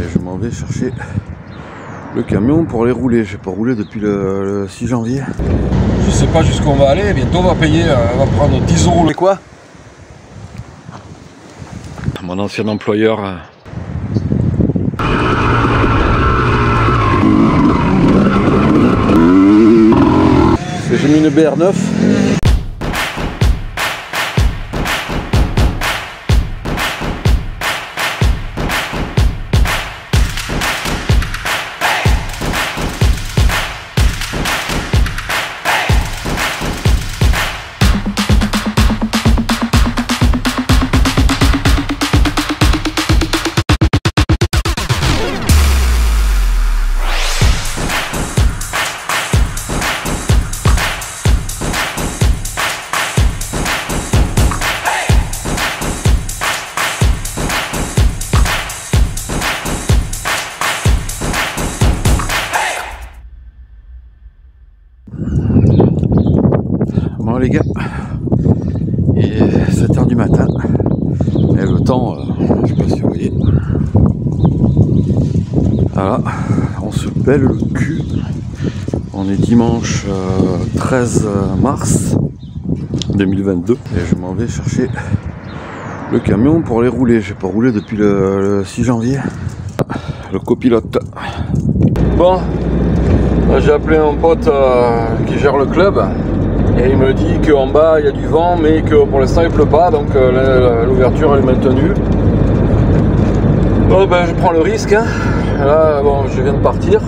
Et je m'en vais chercher le camion pour aller rouler. J'ai pas roulé depuis le 6 janvier. Je sais pas jusqu'où on va aller, bientôt on va payer, on va prendre 10 €. Mais quoi? Mon ancien employeur. J'ai mis une BR9. Bon les gars, il est 7 h du matin et le temps, je sais pas si vous voyez, voilà, on se pèle le cul. On est dimanche 13 mars 2022 et je m'en vais chercher le camion pour aller rouler. J'ai pas roulé depuis le 6 janvier. Le copilote. Bon, j'ai appelé un pote qui gère le club. Et il me dit qu'en bas il y a du vent mais que pour l'instant il pleut pas, donc l'ouverture elle est maintenue. Bon ben je prends le risque, hein. Là bon je viens de partir.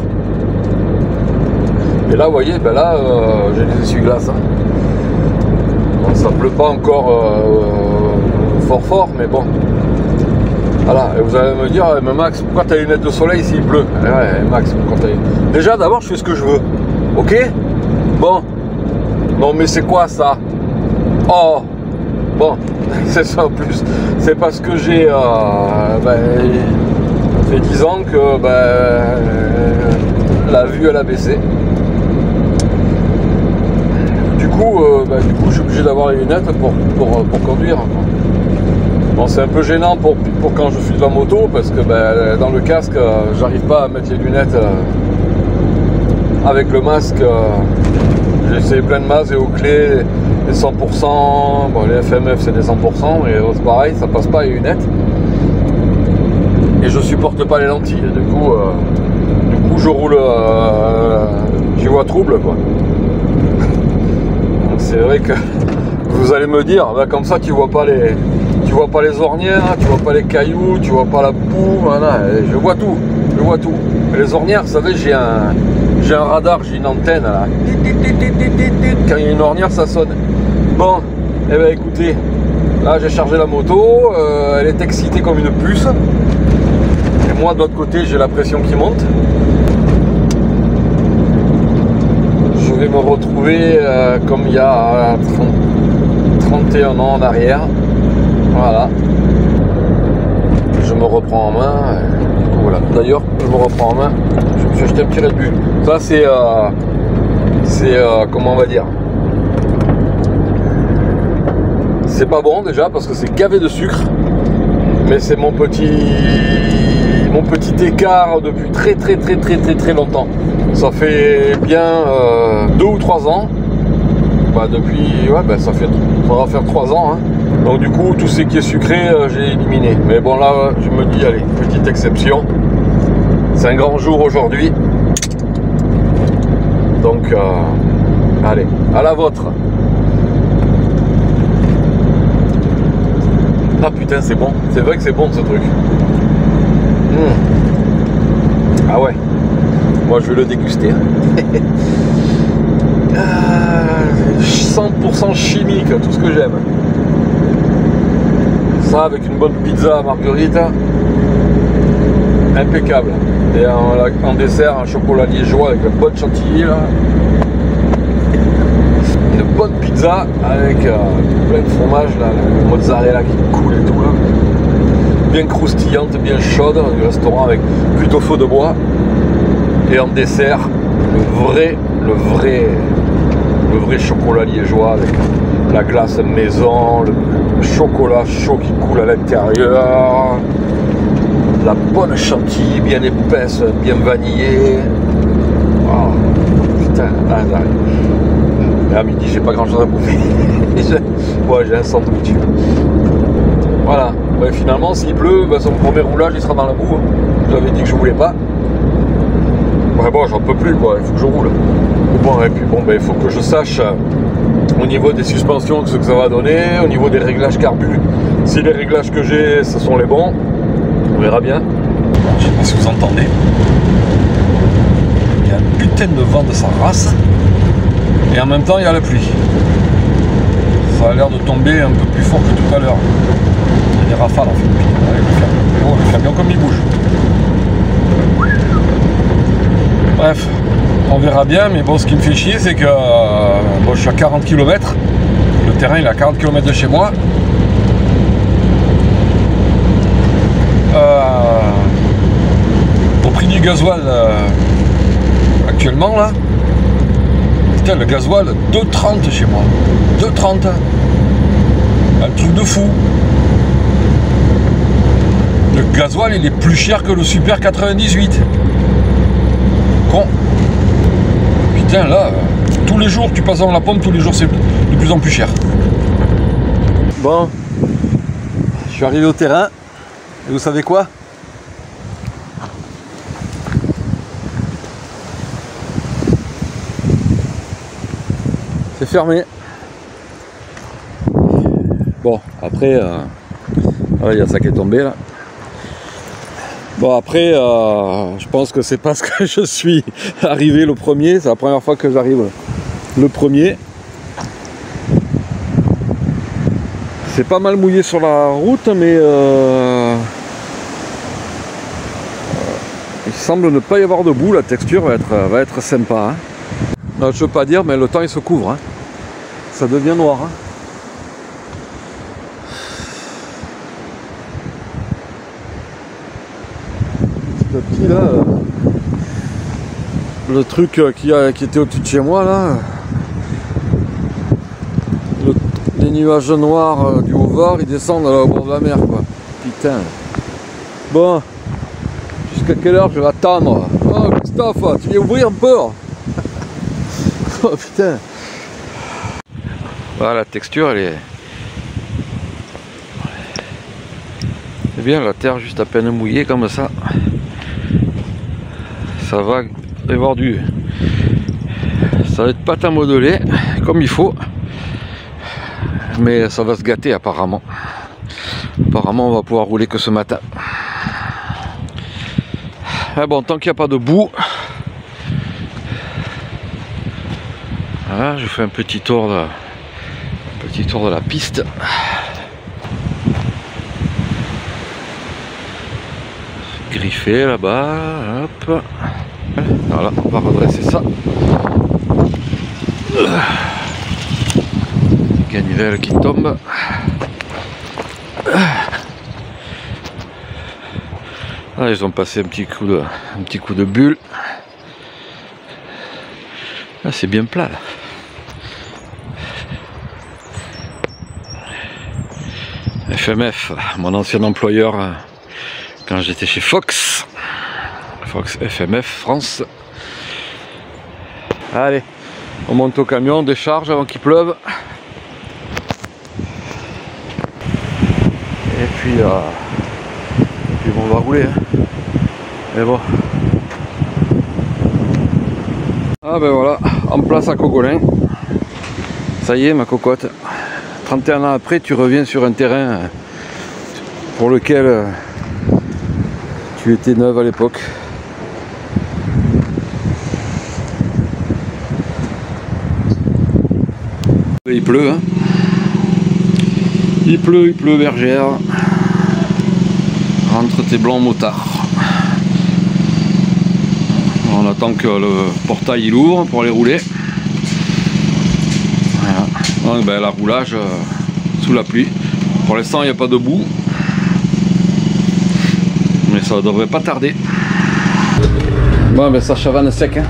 Et là vous voyez, ben là j'ai des essuie-glaces. Hein. Bon, ça pleut pas encore fort mais bon. Voilà, et vous allez me dire, mais Max, pourquoi t'as les lunettes de soleil s'il pleut? Ouais Max, pourquoi t'as... Déjà d'abord je fais ce que je veux. Ok? Bon. Non mais c'est quoi ça? Oh bon, c'est ça en plus. C'est parce que j'ai ça fait 10 ans que la vue elle a baissé. Du coup je suis obligé d'avoir les lunettes pour conduire. Bon, c'est un peu gênant pour quand je suis de la moto parce que dans le casque j'arrive pas à mettre les lunettes avec le masque. J'ai essayé plein de masques et aux clés, les 100%, bon, les FMF c'est des 100%, et c'est pareil, ça passe pas les lunettes. Et je supporte pas les lentilles, du coup je roule, j'y vois trouble quoi. Donc c'est vrai que vous allez me dire, comme ça tu vois pas les ornières, tu vois pas les cailloux, tu vois pas la boue, voilà, je vois tout. Et les ornières, vous savez, j'ai un radar, j'ai une antenne là. Quand il y a une ornière, ça sonne. Bon, eh bien écoutez, là j'ai chargé la moto, elle est excitée comme une puce. Et moi de l'autre côté, j'ai la pression qui monte. Je vais me retrouver comme il y a 31 ans en arrière. Voilà. Je me reprends en main. Voilà. D'ailleurs, je me reprends en main. Je me suis acheté un petit Red Bull. Ça, c'est comment on va dire. C'est pas bon déjà parce que c'est gavé de sucre. Mais c'est mon petit écart depuis très longtemps. Ça fait bien 2 ou 3 ans. Depuis, ça va faire 3 ans. Hein. Donc du coup, tout ce qui est sucré, j'ai éliminé. Mais bon là, je me dis, allez, petite exception. C'est un grand jour aujourd'hui. Donc, allez, à la vôtre. Ah putain, c'est bon. C'est vrai que c'est bon ce truc. Ah ouais. Moi, je vais le déguster. Hein. 100% chimique, tout ce que j'aime. Ça avec une bonne pizza margherita, impeccable. Et en dessert, un chocolat liégeois avec une bonne chantilly là. Une bonne pizza avec plein de fromage là, la mozzarella qui coule et tout là. Bien croustillante, bien chaude, du restaurant avec cuite au feu de bois. Et en dessert, le vrai chocolat liégeois avec la glace maison, le chocolat chaud qui coule à l'intérieur. la bonne chantilly, bien épaisse, bien vanillée. Oh, putain, et à midi, j'ai pas grand chose à bouffer. Ouais, j'ai un sandwich. Voilà. Ouais, finalement, s'il pleut, bah, son premier roulage, il sera dans la boue. Hein. J'avais dit que je voulais pas. Ouais, bon, j'en peux plus, quoi. Il faut que je roule. Bon, et puis bon, ben, il faut que je sache au niveau des suspensions ce que ça va donner, au niveau des réglages carbu. Si les réglages que j'ai, ce sont les bons, on verra bien. Je sais pas si vous entendez. Il y a un putain de vent de sa race. Et en même temps, il y a la pluie. Ça a l'air de tomber un peu plus fort que tout à l'heure. Il y a des rafales en fait. Oh, le camion comme il bouge. Bref, on verra bien, mais bon, ce qui me fait chier, c'est que bon, je suis à 40 km. Le terrain il est à 40 km de chez moi. Au prix du gasoil actuellement là, putain, le gasoil 2,30 chez moi. 2,30. Un truc de fou. Le gasoil il est plus cher que le Super 98. Con. Putain là, tous les jours tu passes dans la pompe, tous les jours c'est de plus en plus cher. Bon, je suis arrivé au terrain, et vous savez quoi? C'est fermé. Bon, après, voilà, il y a ça qui est tombé là. Bon après, je pense que c'est parce que je suis arrivé le premier, c'est la première fois que j'arrive le premier. C'est pas mal mouillé sur la route, mais il semble ne pas y avoir de boue, la texture va être sympa. Hein. Non, je veux pas dire, mais le temps il se couvre, hein. Ça devient noir. Hein. Petit là, le truc qui était au-dessus de chez moi là, les nuages noirs du Haut-Var, ils descendent là, au bord de la mer quoi. Putain. Bon, jusqu'à quelle heure je vais attendre? Oh Christophe, tu viens ouvrir un peu? Oh putain. Voilà, la texture elle est... C'est bien, la terre juste à peine mouillée comme ça. Ça va avoir ça va être pâte à modeler comme il faut, mais ça va se gâter apparemment. Apparemment on va pouvoir rouler que ce matin. Ah bon, tant qu'il n'y a pas de boue, voilà, je fais un petit tour de la piste. Griffé là-bas, hop. Voilà, on va redresser ça. Ganivelle qui tombe. Ah, ils ont passé un petit coup de bulle. Ah, c'est bien plat là. FMF, mon ancien employeur quand j'étais chez Fox FMF France. Allez, on monte au camion, on décharge avant qu'il pleuve. Et puis bon, on va rouler. Hein. Et bon. Ah ben voilà, en place à Cogolin. Ça y est ma cocotte. 31 ans après, tu reviens sur un terrain pour lequel tu étais neuve à l'époque. Il pleut, hein. Il pleut, bergère. Rentre tes blancs motards. On attend que le portail il ouvre pour aller rouler. Voilà. Donc ben, la roulage sous la pluie. Pour l'instant il n'y a pas de boue. Mais ça devrait pas tarder. Bon ben ça chavane sec, hein.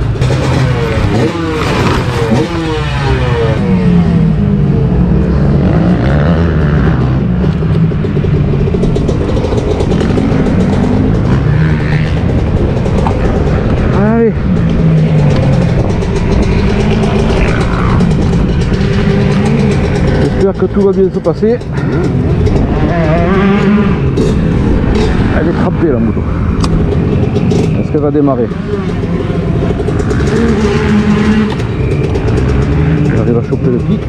tout va bien se passer. Elle est trempée la moto. Est-ce qu'elle va démarrer? J'arrive à choper le pic.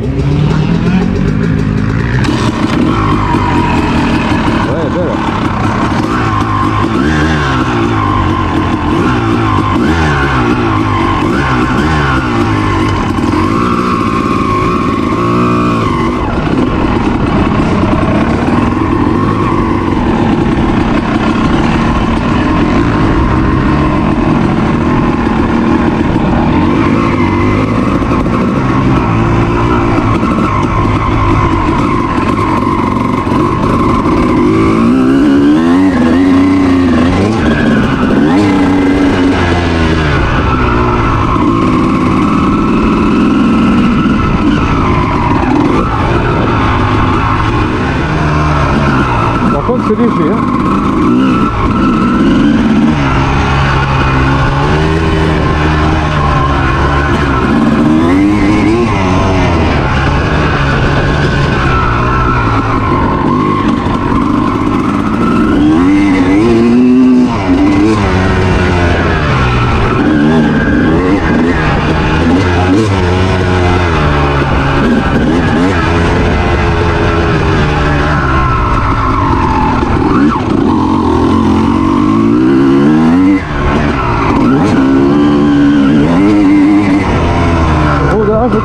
Ouais, belle. C'est léger, hein.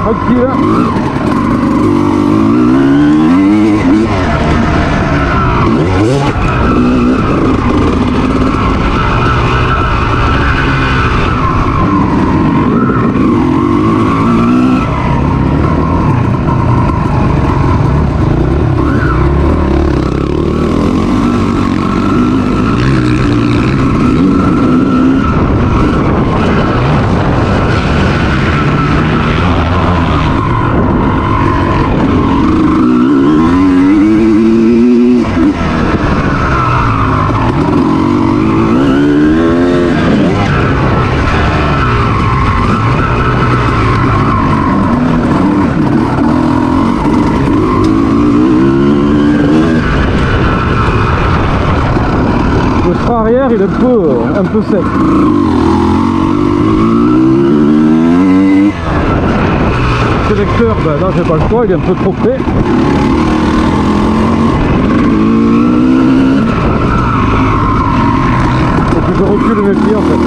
Tranquille. Arrière il est un peu sec. Le sélecteur, ben là j'ai pas le choix, il est un peu trop près. Faut que je recule mes pieds en fait.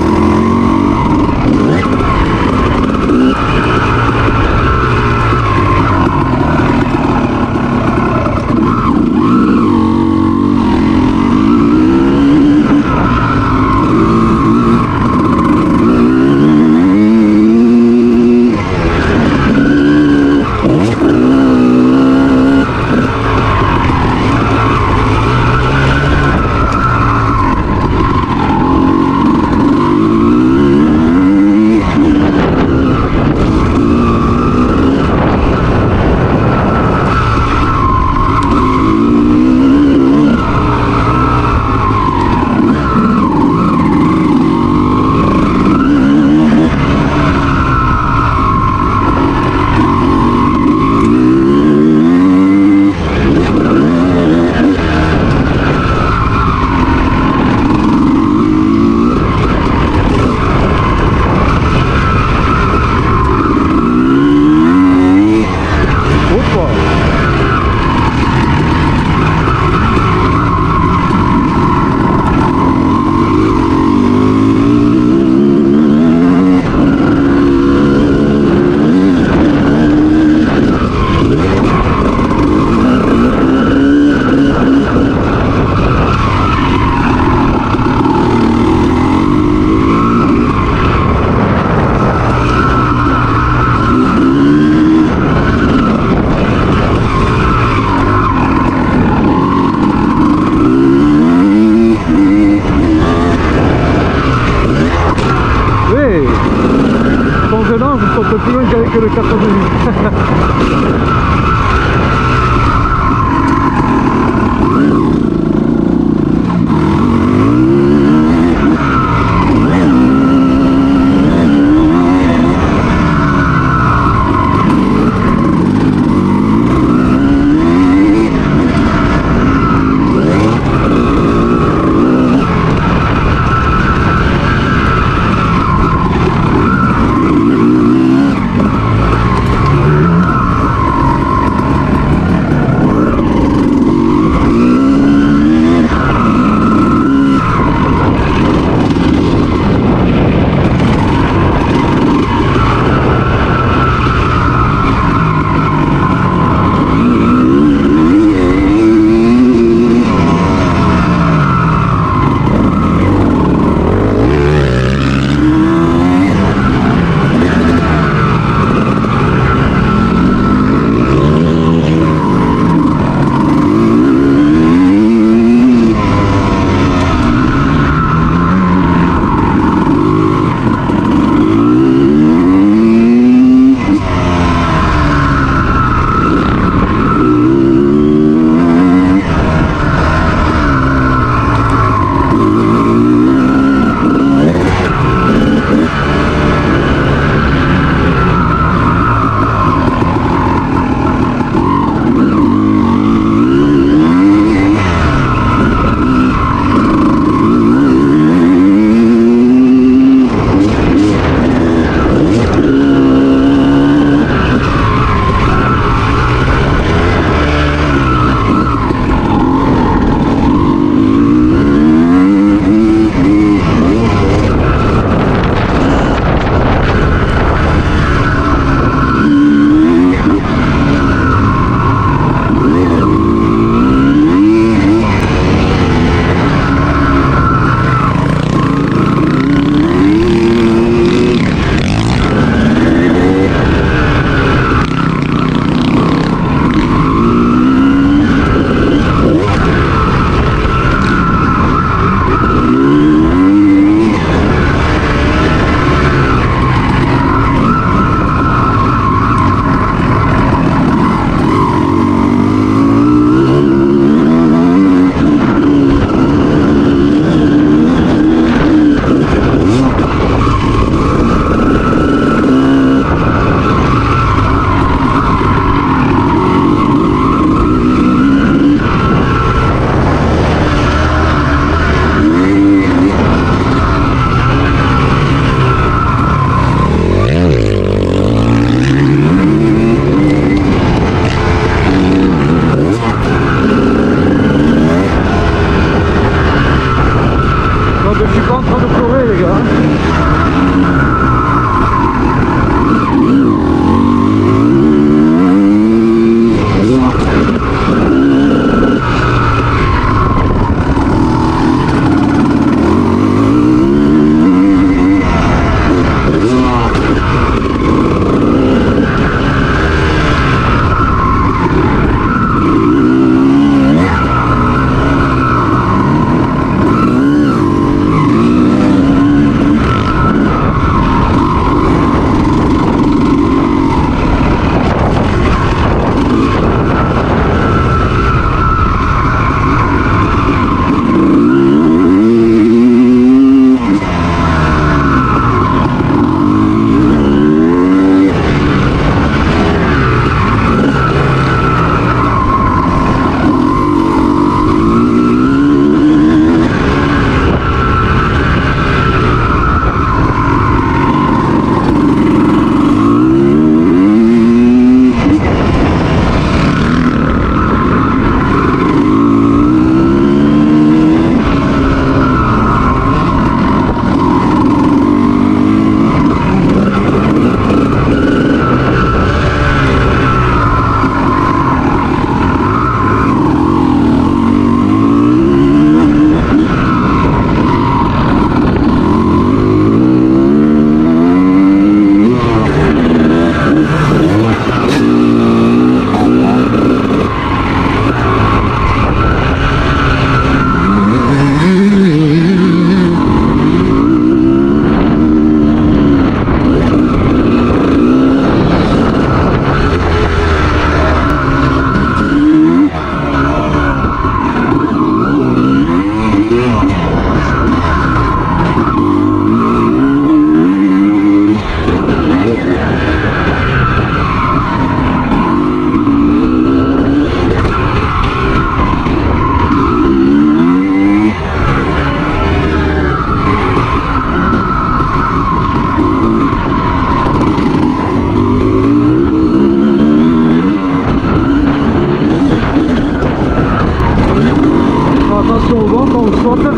droite.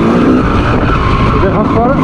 Je dérange pas là.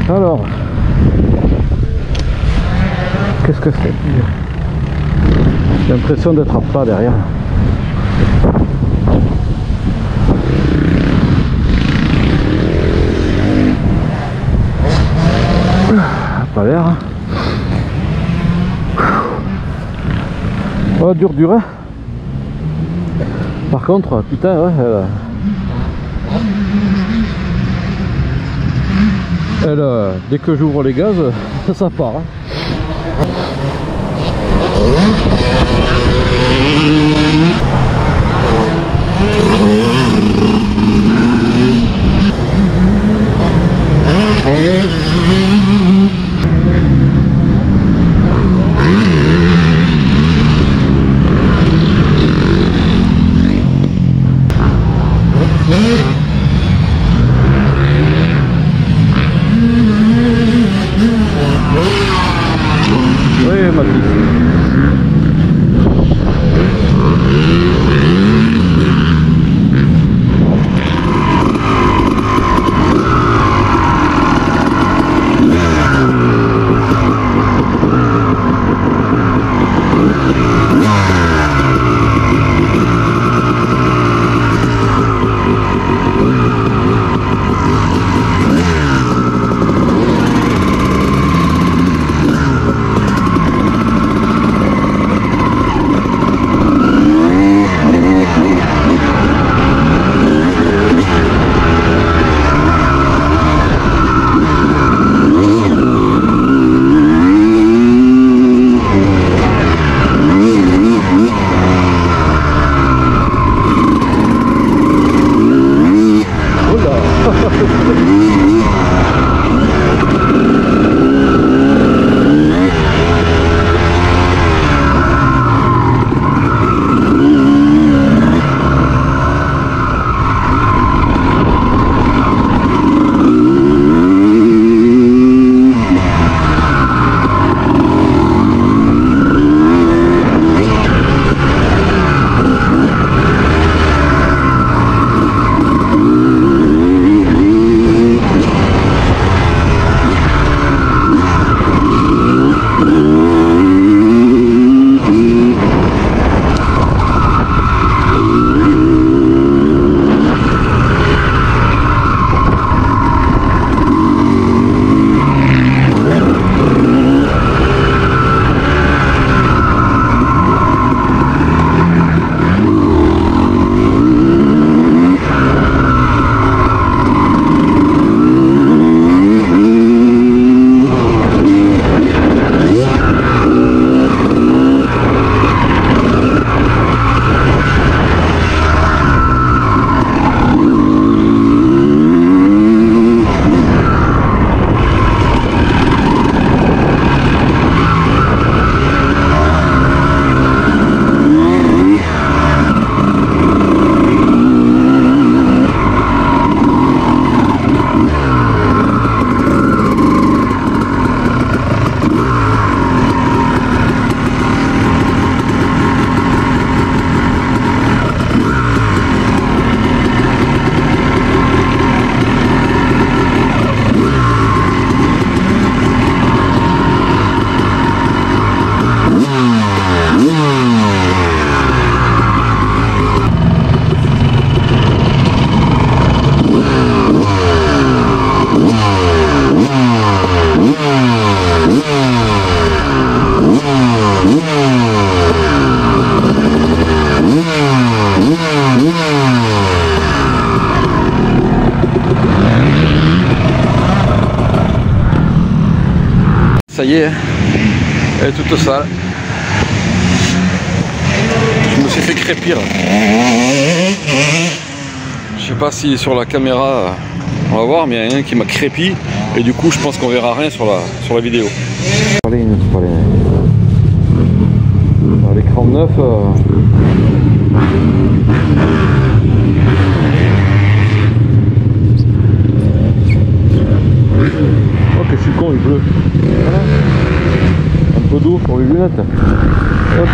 Alors, qu'est-ce que c'est? J'ai l'impression d'être à pas derrière. Pas l'air. Hein. Oh, dur, hein. Par contre, putain, ouais, dès que j'ouvre les gaz, ça part. Hein. Oui, ma petite. voyez, elle est toute sale. Je me suis fait crépir. Je sais pas si sur la caméra on va voir, mais il y en a un qui m'a crépi et du coup je pense qu'on verra rien sur la vidéo. L'écran neuf. Oh que je suis con, il pleut. Voilà. Un peu d'eau pour les lunettes. Hop.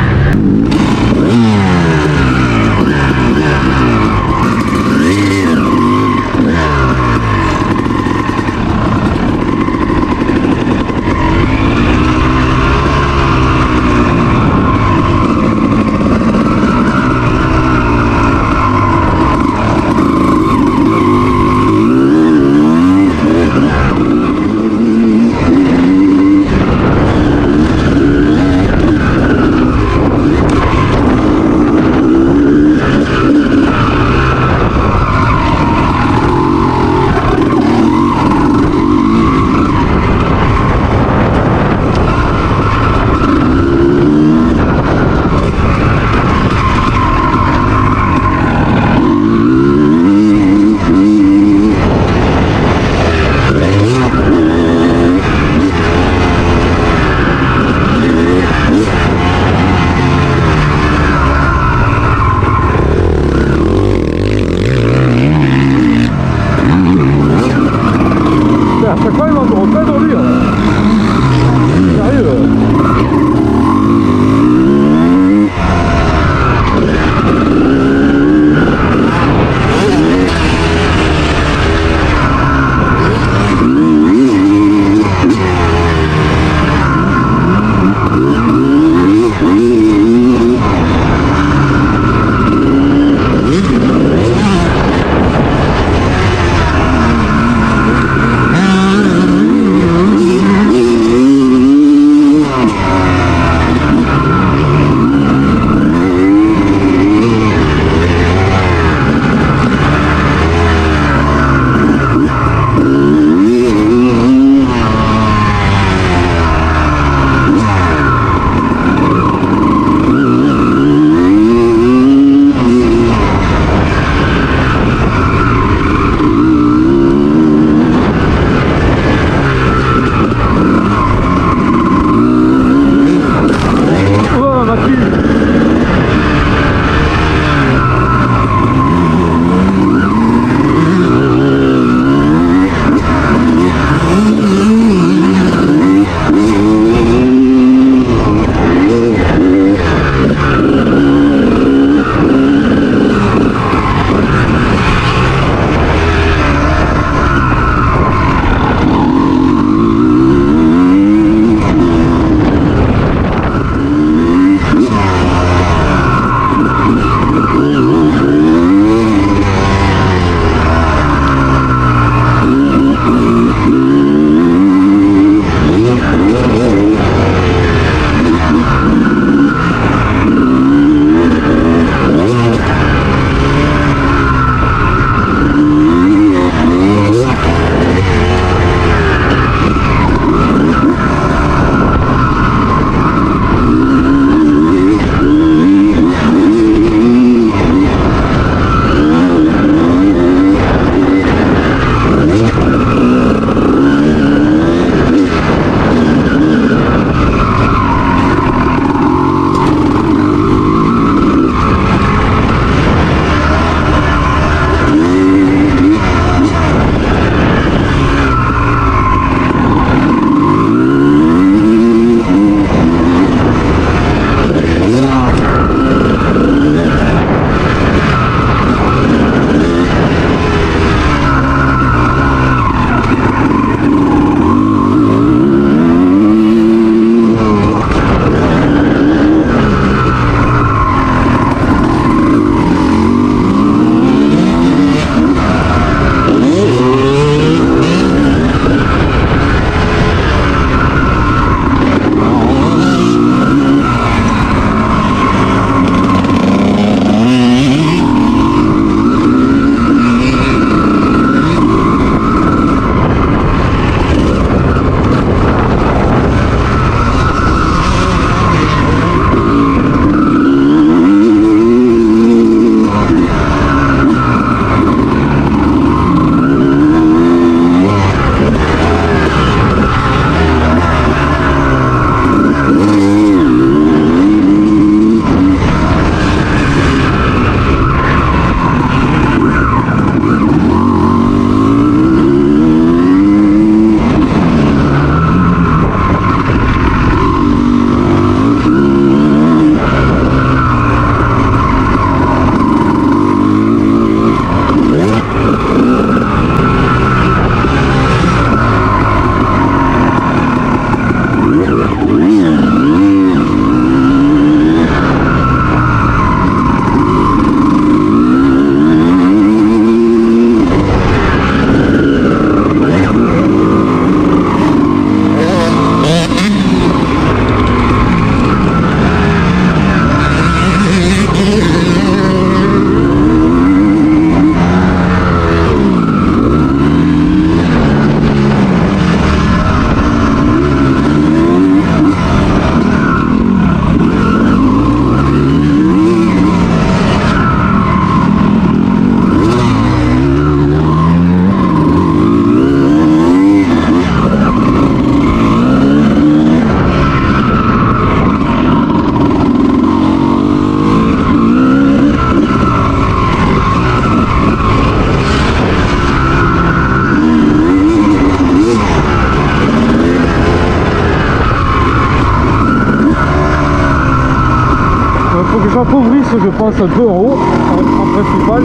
pense un peu en haut, en principal.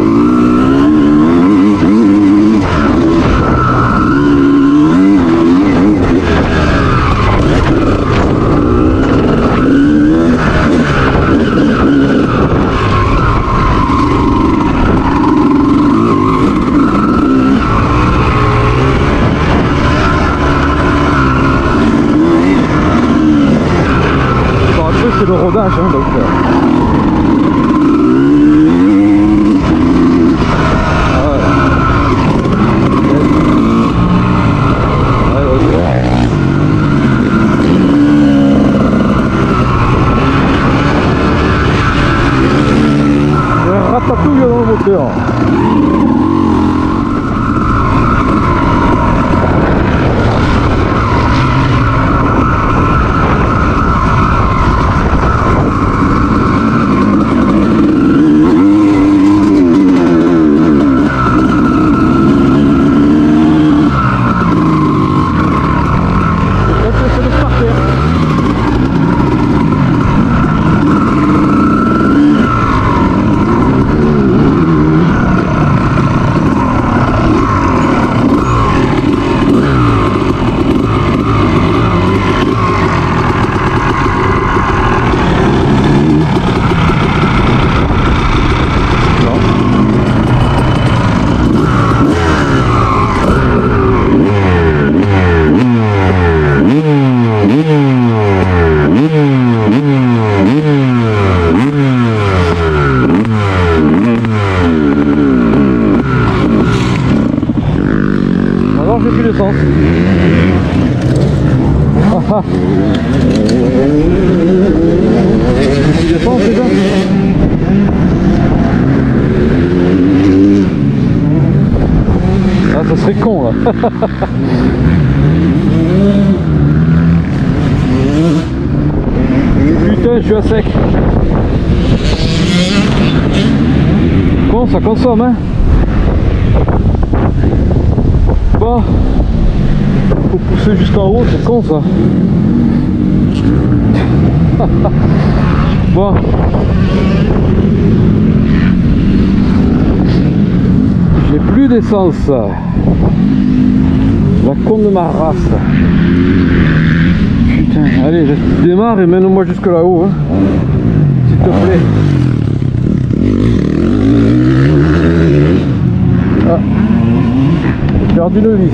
C'est le rodage, hein, donc il y a un ratatouille dans le moteur. Alors j'ai plus d'essence. J'ai plus d'essence déjà. Ah, ça serait con là. Putain, je suis à sec. Con, ça consomme, hein. Bon, faut pousser jusqu'en haut, c'est con ça. Bon. J'ai plus d'essence. La con de ma race. Putain, allez, je démarre et mène-moi jusque là-haut, hein. S'il te plaît. Ah. J'ai perdu le vis.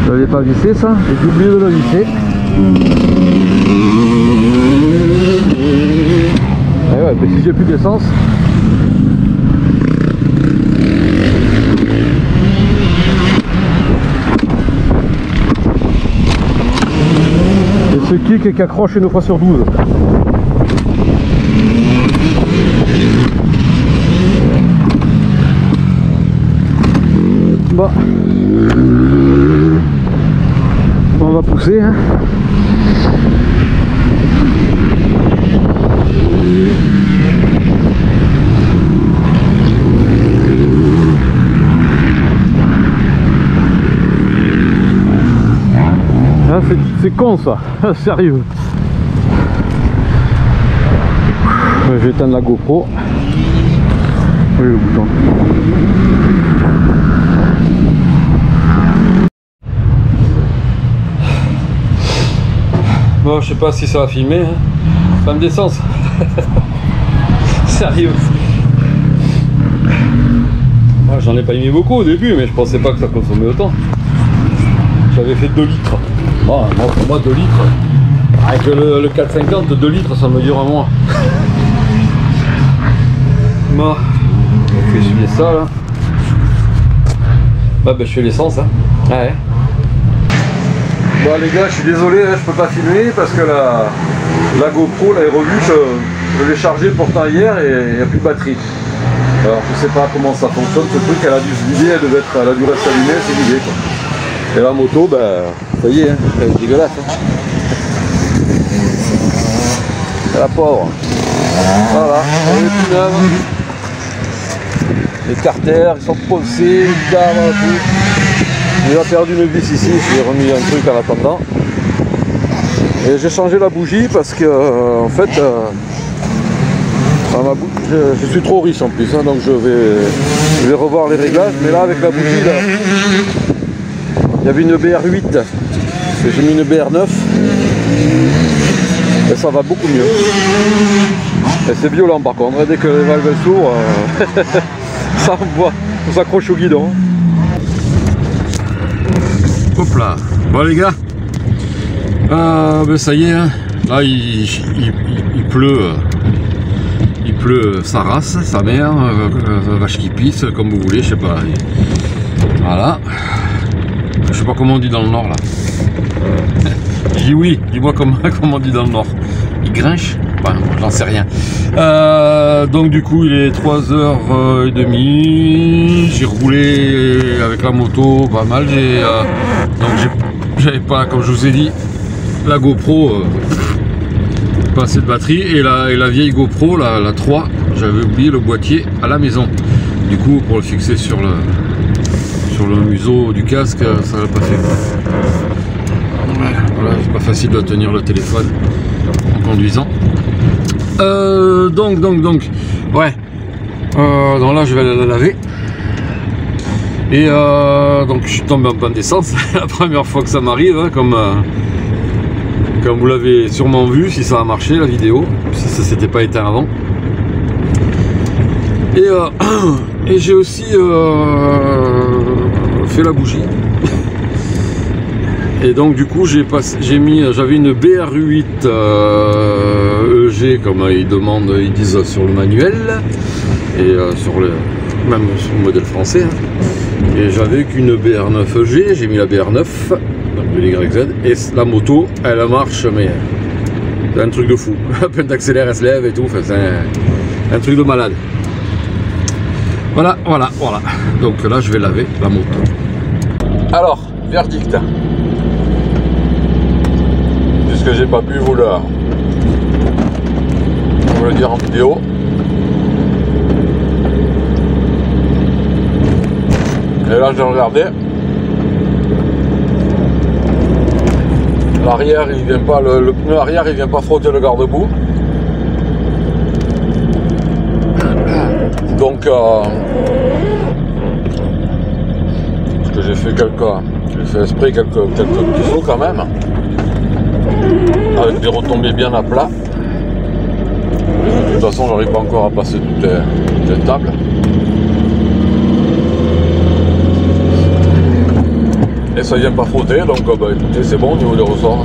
Je l'avais pas vissé ça, j'ai oublié de le visser. Et ouais, mais si j'ai plus d'essence. Et ce kick qui accroche une fois sur 12. Bon. On va pousser, hein. Ah, c'est con ça, sérieux. Je vais éteindre la GoPro. Oui, le bouton. Bon, je sais pas si ça va filmer, hein. Femme d'essence. Sérieux. Moi, j'en ai pas mis beaucoup au début, mais je pensais pas que ça consommait autant. J'avais fait 2 litres. Bon, pour moi 2 litres. Avec le 450, 2 litres, ça me dure un mois. Bon, on fait essuyer ça là. Bah, je fais l'essence, hein. Ouais. Bon les gars, je suis désolé, hein, je peux pas filmer parce que la GoPro, là, est revue, je l'ai chargée pourtant hier et il n'y a plus de batterie. Alors je sais pas comment ça fonctionne ce truc, elle a dû se vider, elle a dû rester allumée, c'est vidé quoi. Et la moto, ça y est, hein, elle est dégueulasse. Hein. C'est la pauvre. Voilà, elle est plus neuve. Les carters, ils sont poncés, les câbles, tout. Il a perdu une vis ici, j'ai remis un truc en attendant. Et j'ai changé la bougie parce que en fait je suis trop riche en plus, hein, donc je vais revoir les réglages. Mais là avec la bougie là, il y avait une BR8, j'ai mis une BR9 et ça va beaucoup mieux. Et c'est violent par contre, dès que les valves s'ouvrent, ça envoie, on s'accroche au guidon. Hop là, bon les gars, ben ça y est, hein. Là il pleut sa race, sa mère, vache qui pisse, comme vous voulez, je sais pas. Voilà, je sais pas comment on dit dans le nord là. Je dis oui, dis-moi comment on dit dans le nord. Il grinche? Enfin, j'en sais rien. Donc du coup il est 3h30, j'ai roulé avec la moto pas mal, donc j'avais pas, comme je vous ai dit, la GoPro, pas assez de batterie, et la vieille GoPro, la 3, j'avais oublié le boîtier à la maison. Du coup pour le fixer sur le museau du casque, ça l'a pas fait. Voilà, c'est pas facile de tenir le téléphone en conduisant. Donc, ouais. Donc là, je vais aller la laver. Et donc, je suis tombé en panne d'essence. La première fois que ça m'arrive, hein, comme vous l'avez sûrement vu, si ça a marché la vidéo, si ça s'était pas éteint avant. Et j'ai aussi fait la bougie. Et donc du coup j'avais une BR8 EG comme ils disent sur le manuel et même sur le modèle français, hein. Et j'avais qu'une BR9 EG, j'ai mis la BR9 donc de l'YZ, et la moto elle marche, mais c'est un truc de fou. À peine d'accélérer elle se lève et tout, enfin, c'est un truc de malade. Voilà. Donc là je vais laver la moto. Alors, verdict. Puisque j'ai pas pu vous le dire en vidéo. Et là j'ai regardé. L'arrière il vient pas, le pneu arrière il vient pas frotter le garde-boue. Donc parce que j'ai fait exprès quelques petits sauts quand même, avec des retombées bien à plat. De toute façon j'arrive pas encore à passer toutes les tables. Et ça vient pas frotter, donc bah, écoutez, c'est bon au niveau des ressorts.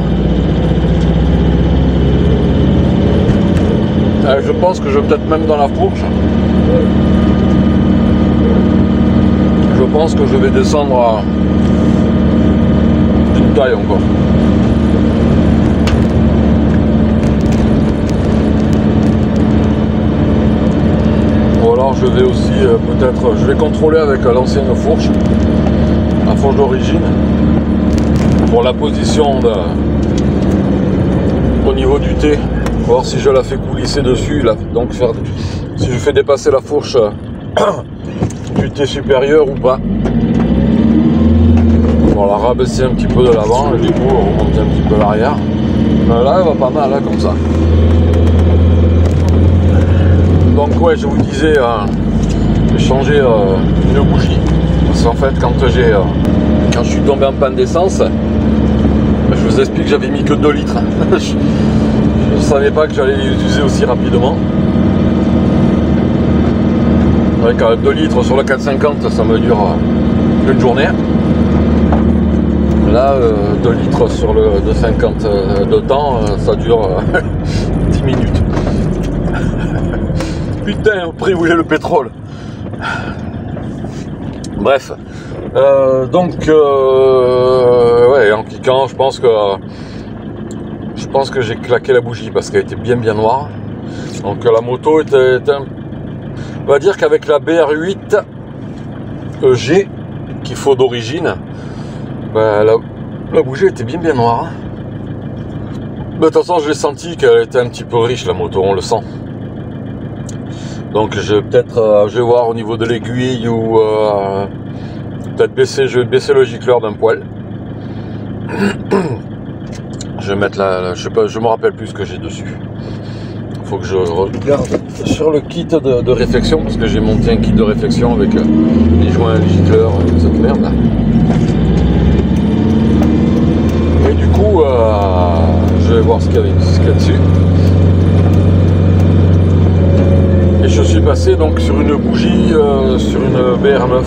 Je pense que je vais peut-être même dans la fourche. Je pense que je vais descendre d'une taille encore. Ou alors je vais aussi peut-être, je vais contrôler avec l'ancienne fourche, la fourche d'origine, pour la position au niveau du T, voir si je la fais coulisser dessus, là, donc si je fais dépasser la fourche du T supérieur ou pas. On la rabaisser un petit peu de l'avant et du coup remonter un petit peu l'arrière. Là elle va pas mal, hein, comme ça. Donc ouais, je vous disais, j'ai changé une bougie. Parce qu'en fait quand je suis tombé en panne d'essence, je vous explique que j'avais mis que 2 litres. Je ne savais pas que j'allais les utiliser aussi rapidement. Avec 2 litres sur le 450, ça me dure une journée. Là, 2 litres sur le 250 de temps, ça dure 10 minutes. Putain, au prix où est le pétrole. Bref. Donc, ouais, en cliquant, je pense que j'ai claqué la bougie parce qu'elle était bien noire. Donc la moto était on va dire qu'avec la BR8 EG qu'il faut d'origine, ben, la bougie était bien noire. De toute façon, je l'ai senti qu'elle était un petit peu riche, la moto, on le sent. Donc je vais voir au niveau de l'aiguille ou peut-être je vais baisser le gicleur d'un poil. Je vais mettre je sais pas, je me rappelle plus ce que j'ai dessus. Faut que je regarde sur le kit de réflexion, parce que j'ai monté un kit de réflexion avec les joints, les gicleurs, cette merde là. Et du coup, je vais voir ce qu'il y a dessus. Et je suis passé donc sur une bougie, sur une BR9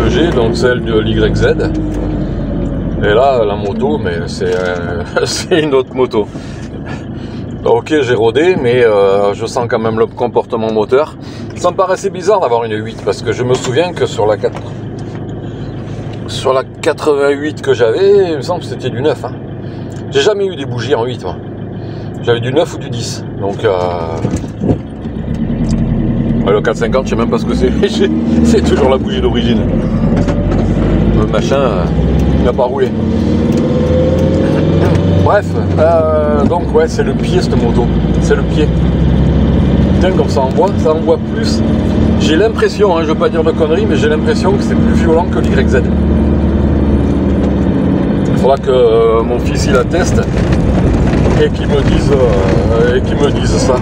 EG, donc celle de l'YZ. Et là, la moto, mais c'est une autre moto. Ok, j'ai rodé, mais je sens quand même le comportement moteur. Ça me paraissait bizarre d'avoir une 8, parce que je me souviens que sur la 88 que j'avais, il me semble que c'était du 9. Hein. J'ai jamais eu des bougies en 8, moi. J'avais du 9 ou du 10. Donc, le 450, je sais même pas ce que c'est. C'est toujours la bougie d'origine. Le machin n'a pas roulé. Bref, donc ouais, c'est le pied cette moto, c'est le pied. Putain, comme ça envoie plus. J'ai l'impression, hein, je veux pas dire de conneries, mais j'ai l'impression que c'est plus violent que l'YZ. Il faudra que mon fils il la teste et qu'il me dise ça.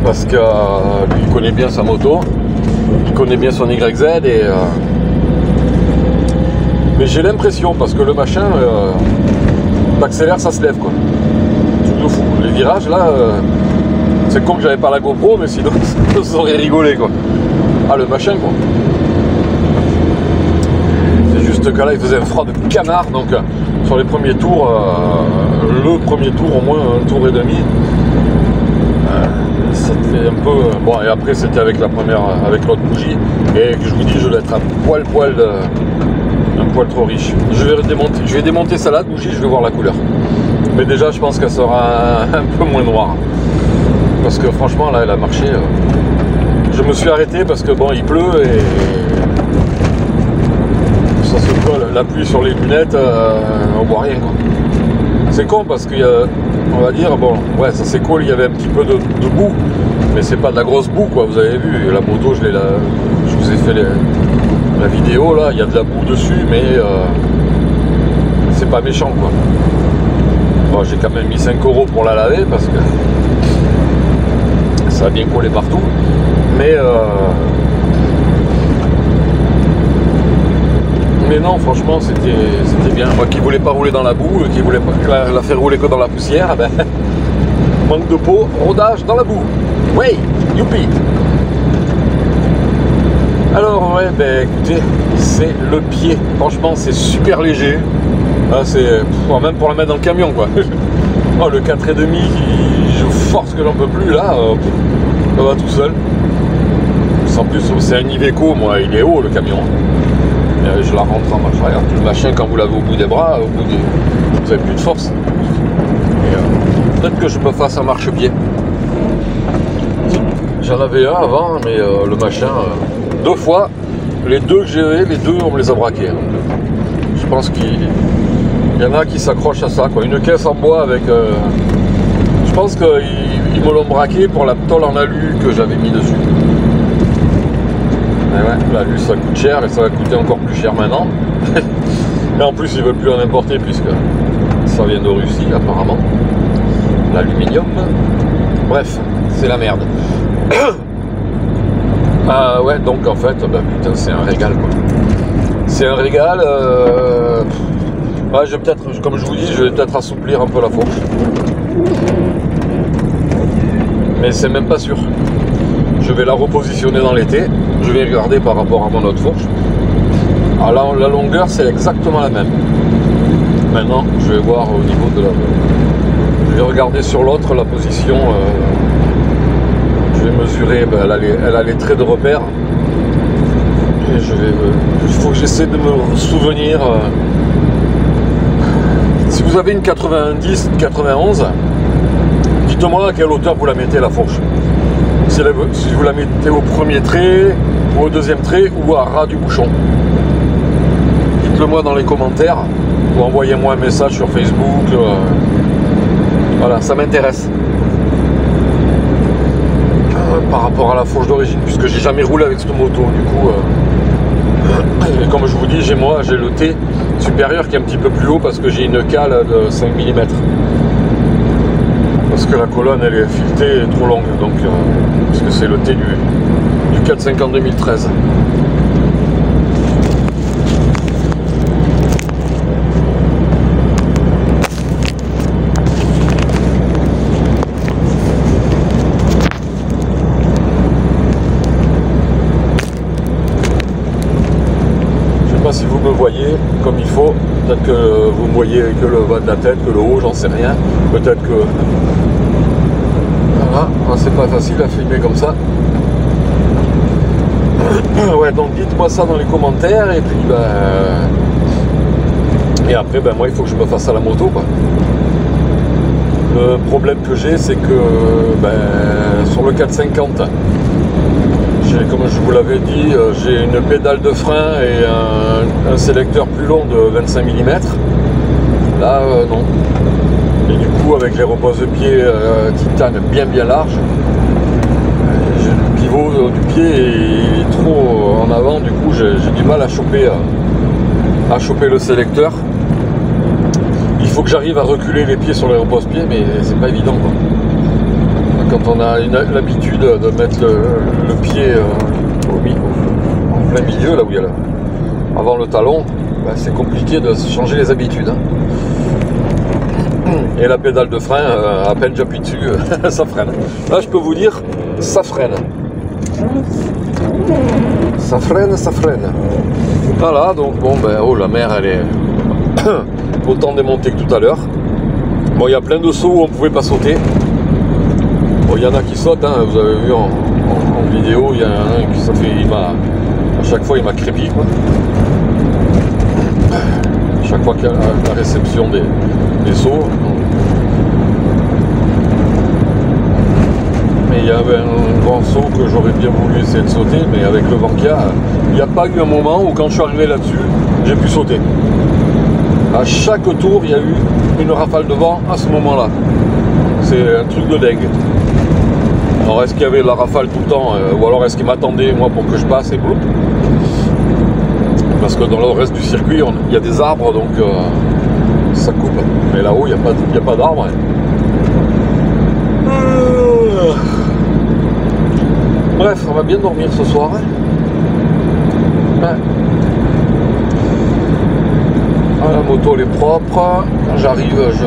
Parce que lui il connaît bien sa moto, il connaît bien son YZ et mais j'ai l'impression, parce que le machin l'accélère, ça se lève quoi. Truc de fou. Les virages là, c'est con que j'avais pas la GoPro, mais sinon ça aurait rigolé quoi. Ah le machin quoi. C'est juste que là il faisait un froid de canard, donc sur les premiers tours, le premier tour au moins un tour et demi, c'était un peu. Bon et après c'était avec avec l'autre bougie, et que je vous dis je dois être un poil trop riche. Je vais démonter celle-là de bougie, je vais voir la couleur. Mais déjà je pense qu'elle sera un peu moins noire. Parce que franchement là elle a marché. Je me suis arrêté parce que bon il pleut et ça se colle, la pluie sur les lunettes, on voit rien quoi. C'est con parce qu'il y a, on va dire, bon ouais ça c'est cool, il y avait un petit peu de boue, mais c'est pas de la grosse boue quoi, vous avez vu, la moto je vous ai fait la vidéo là, il y a de la boue dessus, mais c'est pas méchant quoi. Bon, j'ai quand même mis 5 € pour la laver parce que ça a bien collé partout, mais non franchement c'était bien. Moi qui voulais pas rouler dans la boue, qui voulais pas la faire rouler que dans la poussière, ben, manque de peau, rodage dans la boue. Ouais, youpi. Alors ouais, ben écoutez, c'est le pied. Franchement, c'est super léger. Là, c'est même pour la mettre dans le camion quoi. Oh, le 4,5, je force que j'en peux plus là. Ça va tout seul. En plus, c'est un Iveco, moi, il est haut le camion. Et je la rentre en marche arrière. Le machin, quand vous l'avez au bout des bras, vous n'avez plus de force. Peut-être que je me fasse un marchepied. J'en avais un avant, mais le machin. 2 fois, les deux que j'ai, on me les a braqués. Donc, je pense qu'il y en a qui s'accrochent à ça, quoi. Une caisse en bois avec. Je pense qu'ils me l'ont braqué pour la tôle en alu que j'avais mis dessus. Et ouais, l'alu ça coûte cher et ça va coûter encore plus cher maintenant. Et en plus, ils veulent plus en importer puisque ça vient de Russie apparemment. L'aluminium. Bref, c'est la merde. Ouais, donc en fait, bah, putain, c'est un régal quoi. C'est un régal. Ouais, je vais peut-être, comme je vous dis, je vais peut-être assouplir un peu la fourche. Mais c'est même pas sûr. Je vais la repositionner dans l'été. Je vais regarder par rapport à mon autre fourche. Alors la longueur, c'est exactement la même. Maintenant, je vais voir au niveau de la. Je vais regarder sur l'autre la position. Je vais mesurer, ben, elle a les traits de repère. Et il faut que j'essaie de me souvenir. Si vous avez une 90, 91, dites-moi à quelle hauteur vous la mettez la fourche. Si vous la mettez au premier trait, ou au deuxième trait, ou à ras du bouchon. Dites-le moi dans les commentaires, ou envoyez-moi un message sur Facebook. Voilà, ça m'intéresse. par rapport à la fourche d'origine, puisque j'ai jamais roulé avec cette moto. Du coup, et comme je vous dis, j'ai le T supérieur qui est un petit peu plus haut parce que j'ai une cale de 5 mm. Parce que la colonne elle est filetée trop longue, donc parce que c'est le T du 450 2013. Si vous me voyez comme il faut, peut-être que vous me voyez que le bas de la tête, que le haut, j'en sais rien. Peut-être que... Voilà, c'est pas facile à filmer comme ça. Ouais, donc dites-moi ça dans les commentaires et puis et après, moi il faut que je me fasse à la moto, quoi. Le problème que j'ai, c'est que sur le 450, comme je vous l'avais dit, j'ai une pédale de frein et un sélecteur plus long de 25 mm. Là, non. Et du coup, avec les repose-pieds titane bien larges, le pivot du pied est trop en avant. Du coup, j'ai du mal à choper le sélecteur. Il faut que j'arrive à reculer les pieds sur les repose-pieds, mais c'est pas évident, quoi. Quand on a l'habitude de mettre le pied en plein milieu, là où il y a avant le talon, c'est compliqué de changer les habitudes. Hein. Et la pédale de frein, à peine j'appuie dessus, ça freine. Là, je peux vous dire, ça freine. Ça freine, ça freine. Voilà, donc bon, oh, la mer, elle est autant démontée que tout à l'heure. Bon, il y a plein de sauts où on ne pouvait pas sauter. Bon, il y en a qui sautent, hein, vous avez vu en vidéo, il y en a un qui à chaque fois il m'a crépi, quoi. À chaque fois qu'il y a la réception des sauts. Mais il y avait un grand saut que j'aurais bien voulu essayer de sauter, mais avec le vent qu'il y a, il n'y a pas eu un moment où quand je suis arrivé là-dessus, j'ai pu sauter. À chaque tour, il y a eu une rafale de vent à ce moment-là. C'est un truc de dingue. Alors est-ce qu'il y avait de la rafale tout le temps, ou alors est-ce qu'il m'attendait moi pour que je passe et boum. Parce que dans le reste du circuit, il y a des arbres, donc ça coupe. Mais là-haut, il n'y a pas d'arbres. Hein. Bref, on va bien dormir ce soir. Hein. Ouais. Ah, la moto elle est propre. Quand j'arrive, je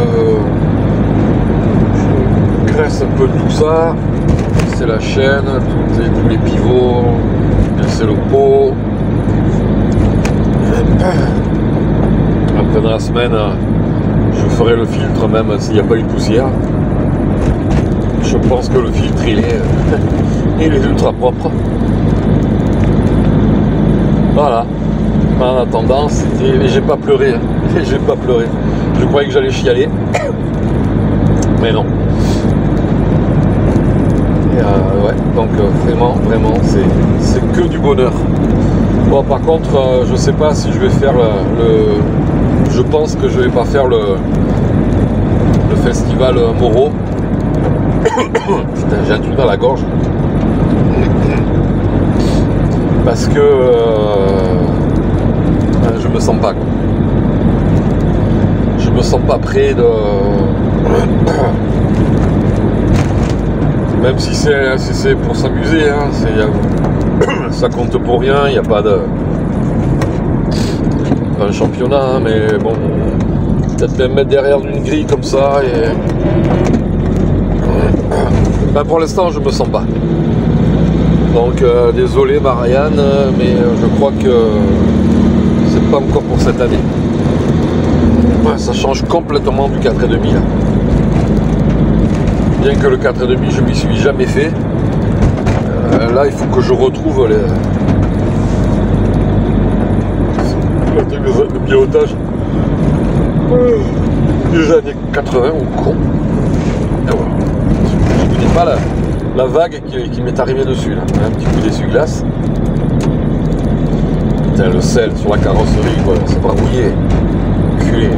graisse un peu tout ça. C'est la chaîne, tous les pivots, c'est le pot. Après dans la semaine, je ferai le filtre même s'il n'y a pas eu de poussière. Je pense que le filtre il est ultra propre. Voilà. En attendant, j'ai pas pleuré. J'ai pas pleuré. Je croyais que j'allais chialer. Mais non. Ouais, donc vraiment, c'est que du bonheur. Bon, par contre, je sais pas si je vais faire je pense que je vais pas faire le festival Moro. Putain, j'ai un truc dans la gorge. Parce que je me sens pas, quoi. Je me sens pas prêt de... Même si c'est pour s'amuser, hein, ça compte pour rien, il n'y a pas un championnat, hein, mais bon, peut-être même mettre derrière une grille comme ça. Et... pour l'instant, je me sens pas. Donc, désolé Marianne, mais je crois que c'est pas encore pour cette année. Ouais, ça change complètement du 4,5 là. Bien que le 4,5 je m'y suis jamais fait, là il faut que je retrouve le pilotage des années 80 au con. Je ne connais pas la vague qui m'est arrivée dessus là. Un petit coup d'essuie-glace. Putain, le sel sur la carrosserie, quoi, c'est pas rouillé. Culé.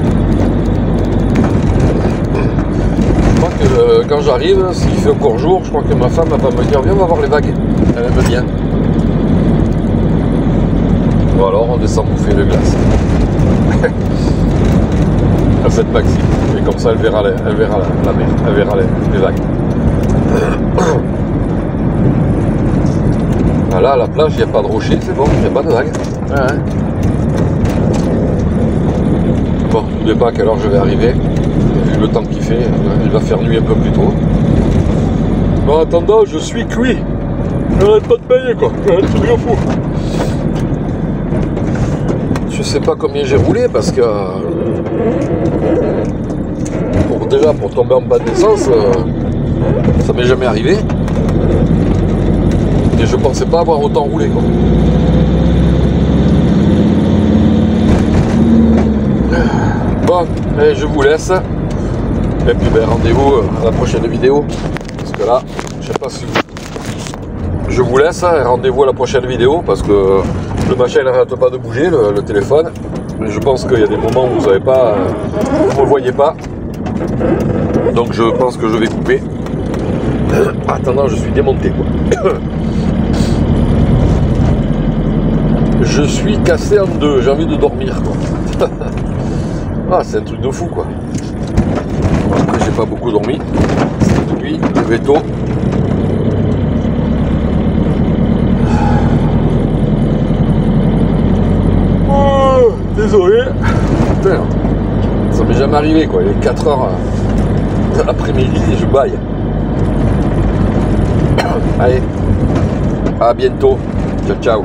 Je crois que quand j'arrive, s'il fait encore jour, je crois que ma femme va me dire viens, on va voir les vagues. Elle aime bien. Ou alors on descend bouffer de glace. À cette maxi. Et comme ça elle verra la mer, elle verra les vagues. Voilà, à la plage, il n'y a pas de rocher, c'est bon, il n'y a pas de vagues. Ouais. Bon, n'oubliez pas à quelle heure je vais arriver. Vu le temps qu'il fait, il va faire nuit un peu plus tôt. En attendant, je suis cuit. J'arrête pas de payer quoi, c'est un truc de fou. Je sais pas combien j'ai roulé parce que pour tomber en bas d'essence, ça m'est jamais arrivé. Et je pensais pas avoir autant roulé quoi. Bon, allez, je vous laisse. Et puis ben, rendez-vous à la prochaine vidéo. Parce que là, je sais pas si je vous laisse, rendez-vous à la prochaine vidéo parce que le machin n'arrête pas de bouger, le téléphone. Mais je pense qu'il y a des moments où vous savez pas, vous ne le voyez pas. Donc je pense que je vais couper. Attendant, je suis démonté quoi. Je suis cassé en deux, j'ai envie de dormir quoi. Ah, c'est un truc de fou quoi. Après j'ai pas beaucoup dormi. Depuis le veto. Oh, désolé. Putain, ça m'est jamais arrivé quoi. Il est 4 heures de l'après-midi et je baille. Allez, à bientôt. Ciao ciao.